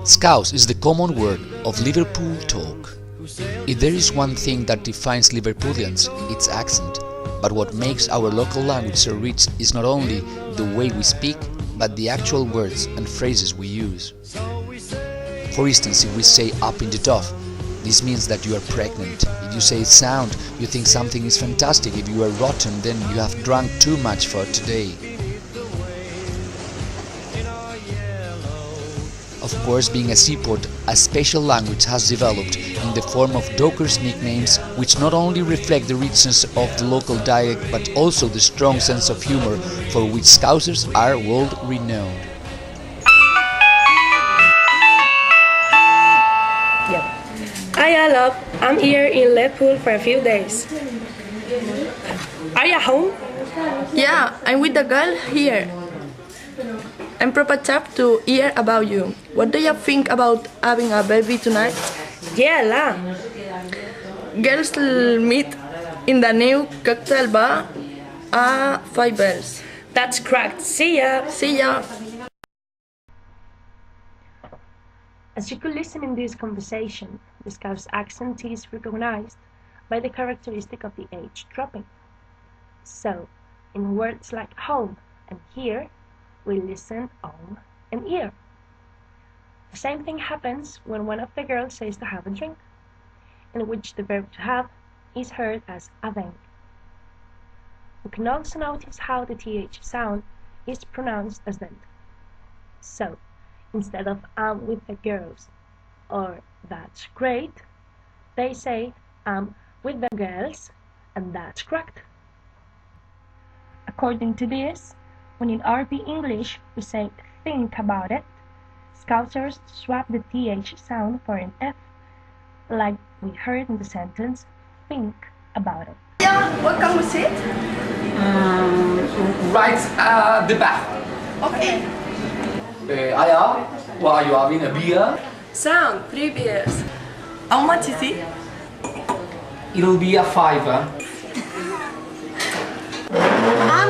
Scouse is the common word of Liverpool talk. If there is one thing that defines Liverpoolians, it's accent. But what makes our local language so rich is not only the way we speak, but the actual words and phrases we use. For instance, if we say up in the duff, this means that you are pregnant. If you say sound, you think something is fantastic. If you are rotten, then you have drunk too much for today. Of course, being a seaport, a special language has developed in the form of Dockers nicknames, which not only reflect the richness of the local dialect, but also the strong sense of humor for which Scousers are world-renowned. Hi, love. I'm here in Liverpool for a few days. Are you home? Yeah, I'm with the girl here. I'm proper chuffed to hear about you. What do you think about having a baby tonight? Yeah, la. Girls meet in the new cocktail bar at 5 bells. That's correct. See ya. See ya. As you could listen in this conversation, the Scouse accent is recognized by the characteristic of the H dropping. So, in words like home and here, we listen on and ear. The same thing happens when one of the girls says to have a drink, in which the verb to have is heard as having. We can also notice how the th sound is pronounced as dent. So, instead of I'm with the girls or that's great, they say I'm with the girls and that's correct. According to this, when in RP English we say think about it, Scousers swap the th sound for an f, like we heard in the sentence think about it. Yeah, what can we sit? Right at the back. Okay. Aya, why are you having a beer? Sound, previous. How much is it? It'll be a fiver.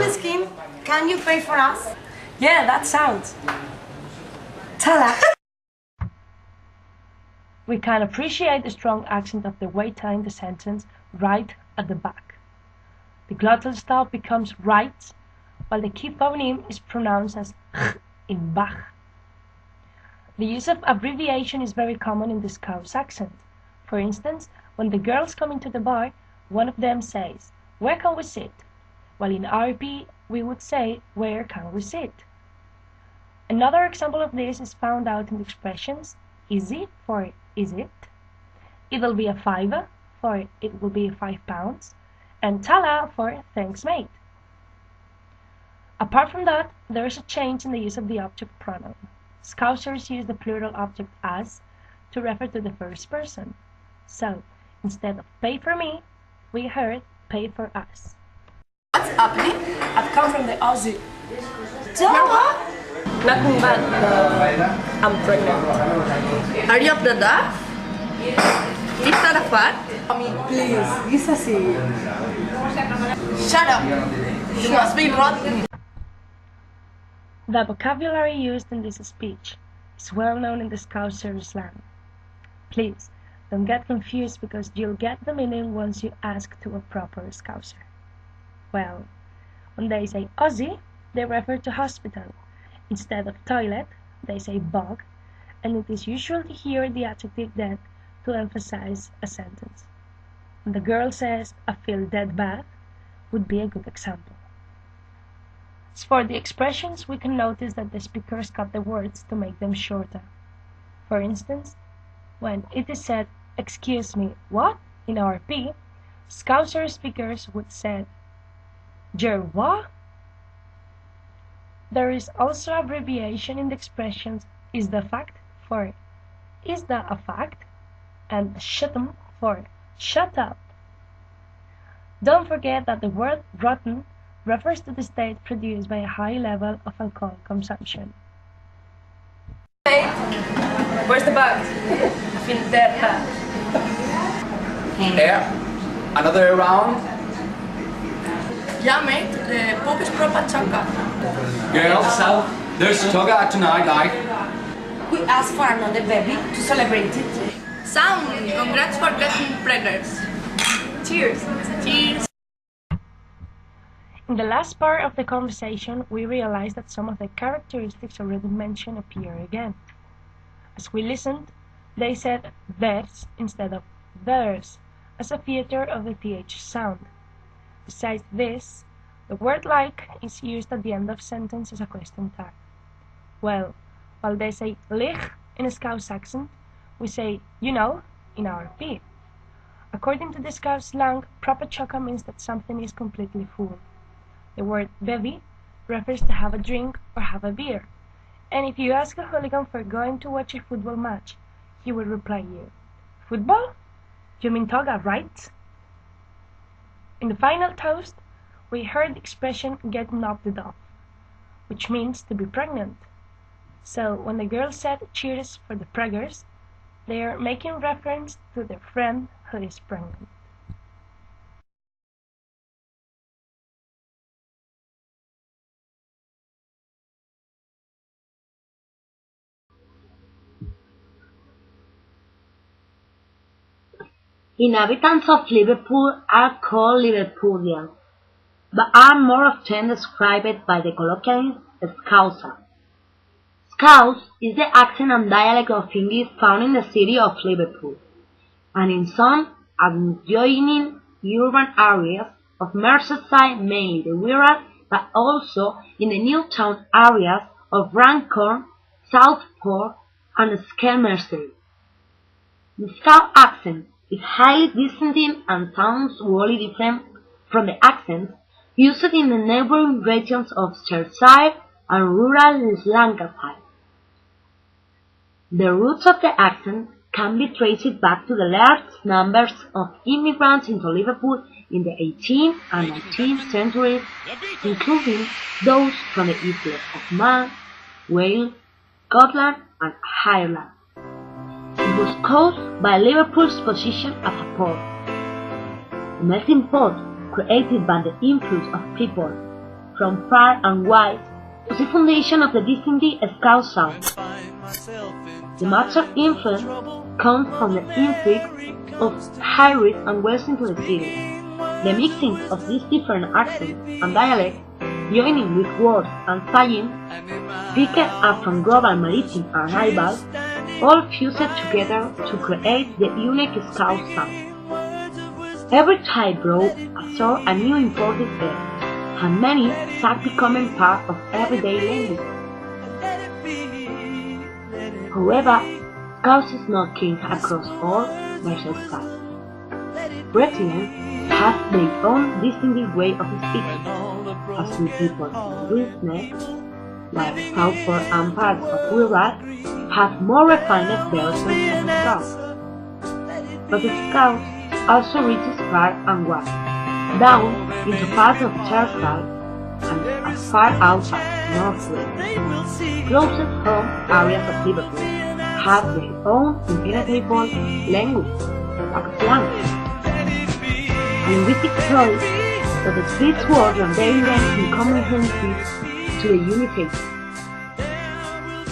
Skin, can you pay for us? Yeah, that sounds. Tala. We can appreciate the strong accent of the waiter in the sentence right at the back. The glottal stop becomes right, while the key phoneme is pronounced as in Bach. The use of abbreviation is very common in the Scouse accent. For instance, when the girls come into the bar, one of them says, "Where can we sit?" While in RP, we would say, "Where can we sit?" Another example of this is found out in the expressions "easy" for "is it?", "it'll be a fiver" for "it will be £5", and "tala" for "thanks mate." Apart from that, there is a change in the use of the object pronoun. Scousers use the plural object as to refer to the first person. So, instead of pay for me, we heard pay for us. What's happening? I've come from the Aussie. What? Nothing bad, I'm pregnant. Are you up the duff? Is that a fact? Please, it's así. Shut up. You must be rotten. The vocabulary used in this speech is well known in the Scouser slang. Please, don't get confused because you'll get the meaning once you ask to a proper Scouser. Well, when they say Aussie, they refer to hospital. Instead of toilet, they say bog, and it is usually here the adjective then to emphasize a sentence. When the girl says, "I feel dead bad," would be a good example. As for the expressions, we can notice that the speakers cut the words to make them shorter. For instance, when it is said, "Excuse me, what?" in RP, Scouser speakers would say, "Jer what?" There is also abbreviation in the expressions "is the fact" for "is that a fact?" and "shut'em" for "shut up." Don't forget that the word rotten refers to the state produced by a high level of alcohol consumption. Hey, where's the bug? I feel dead bad. Yeah, another round. Yeah, mate, the pub is proper chunka. Girls, there's toga tonight, like. we ask for another baby to celebrate it. Sound! Congrats for getting preggers. Cheers! Cheers! In the last part of the conversation, we realized that some of the characteristics already mentioned appear again. As we listened, they said theirs instead of theirs, as a theater of the th sound. Besides this, the word like is used at the end of sentence as a question tag. Well, while they say lich in a Scouse accent, we say you know in RP. According to the Scouse slang, proper choca means that something is completely full. The word bevy refers to have a drink or have a beer. And if you ask a hooligan for going to watch a football match, he will reply you, "Football? You mean toga, right?" In the final toast, we heard the expression getting up the duff, which means to be pregnant. So when the girl said cheers for the preggers, they are making reference to their friend who is pregnant. Inhabitants of Liverpool are called Liverpudlians, but are more often described by the colloquialism Scouser. Scouse is the accent and dialect of English found in the city of Liverpool, and in some adjoining urban areas of Merseyside, mainly the Wirral, but also in the new town areas of Runcorn, Southport, and Skelmersdale. The Scouse accent is highly distinctive and sounds wholly different from the accents used in the neighbouring regions of Cheshire and rural Lancashire. The roots of the accent can be traced back to the large numbers of immigrants into Liverpool in the 18th and 19th centuries, including those from the isles of Man, Wales, Scotland, and Ireland. It was caused by Liverpool's position as a port, a melting pot created by the influx of people from far and wide, was the foundation of the distinctive Scouse sound. The major influence comes from the influx of Irish and Welsh into the city. The mixing of these different accents and dialects, joining with words and sayings, picked up from global maritime arrivals, all fused together to create the unique Scouse sound. Every type brought a new imported word, and many start becoming part of everyday language. However, Scouse is not king across all Merseyside. Residents have their own distinctive way of speaking, as some people in Wiltshire, while Southport and parts of Wirral have more refined versions of Scouse. But the Scouse also reaches far and wide, down into parts of Cheshire and as far out as North Wales. Closest home areas of Liverpool have their own impenetrable language, like slang, a linguistic choice that splits words and derives incomprehensible to the unity.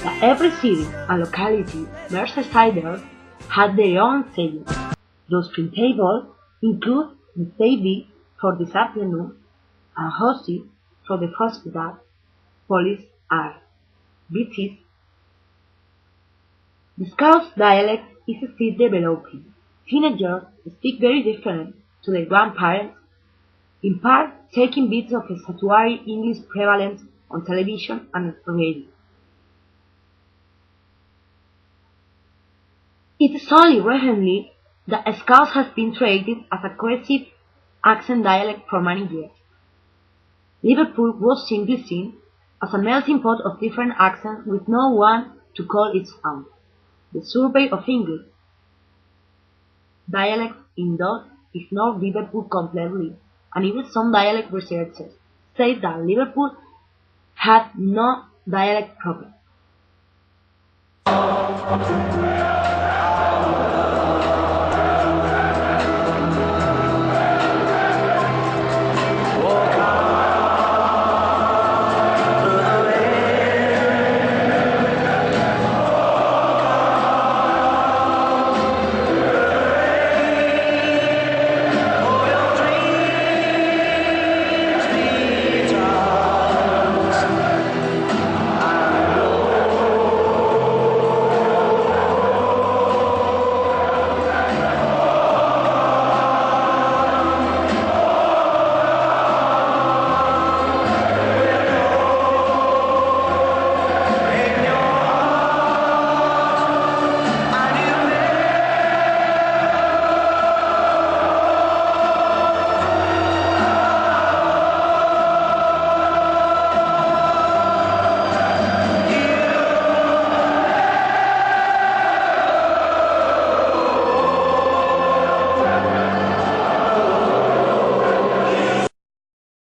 But every city and locality Merseysiders had their own sayings. Those printable include the baby for this afternoon, and hosty for the hospital, police are British. The Scouse dialect is still developing. Teenagers speak very different to their grandparents, in part taking bits of a statutory English prevalent on television and radio. It is only recently that Scouse has been treated as a cohesive accent dialect for many years. Liverpool was simply seen as a melting pot of different accents with no one to call its own. The Survey of English dialects in Dutch ignored Liverpool completely, and even some dialect researchers say that Liverpool had no dialect problem.